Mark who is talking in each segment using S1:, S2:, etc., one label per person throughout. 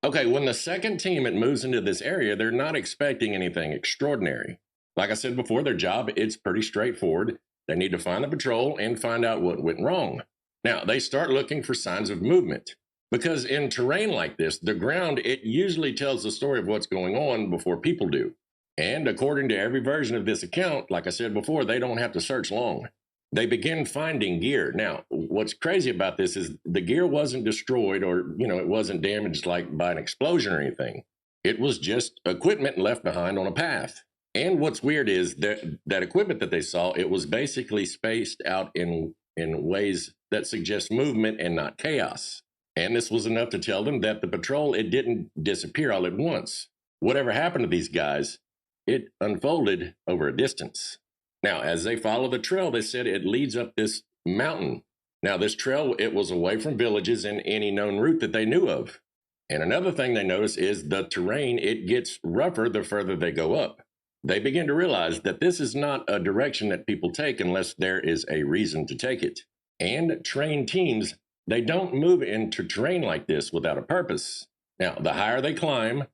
S1: Okay, when the second team it moves into this area, they're not expecting anything extraordinary. Like I said before, their job it's pretty straightforward. They need to find the patrol and find out what went wrong. Now, they start looking for signs of movement because in terrain like this, the ground it usually tells the story of what's going on before people do. And according to every version of this account, like I said before, they don't have to search long. They begin finding gear. Now, what's crazy about this is the gear wasn't destroyed or, it wasn't damaged like by an explosion or anything. It was just equipment left behind on a path. And what's weird is that equipment that they saw, it was basically spaced out in ways that suggest movement and not chaos. And this was enough to tell them that the patrol, it didn't disappear all at once. Whatever happened to these guys, it unfolded over a distance. Now, as they follow the trail, they said it leads up this mountain. Now, this trail, it was away from villages and any known route that they knew of. And another thing they notice is the terrain, it gets rougher the further they go up. They begin to realize that this is not a direction that people take unless there is a reason to take it. And trained teams, they don't move into terrain like this without a purpose. Now, the higher they climb,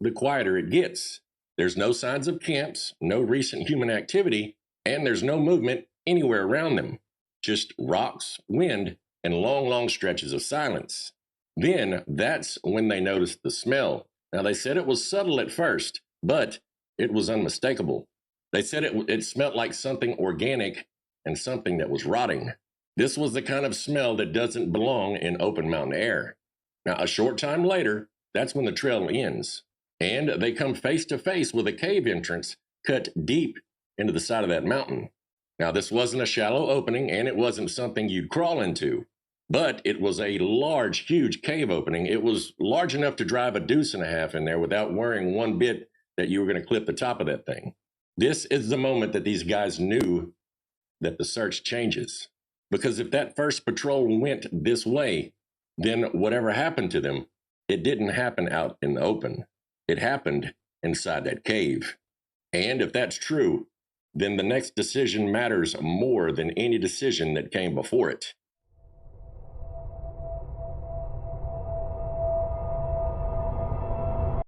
S1: the quieter it gets. There's no signs of camps, no recent human activity, and there's no movement anywhere around them. Just rocks, wind, and long, long stretches of silence. Then that's when they noticed the smell. Now, they said it was subtle at first, but it was unmistakable. They said it smelled like something organic and something that was rotting. This was the kind of smell that doesn't belong in open mountain air. Now, a short time later, that's when the trail ends, and they come face to face with a cave entrance cut deep into the side of that mountain. Now, this wasn't a shallow opening, and it wasn't something you'd crawl into, but it was a large, huge cave opening. It was large enough to drive a deuce and a half in there without worrying one bit that you were going to clip the top of that thing. This is the moment that these guys knew that the search changes. Because if that first patrol went this way, then whatever happened to them, it didn't happen out in the open. It happened inside that cave. And if that's true, then the next decision matters more than any decision that came before it.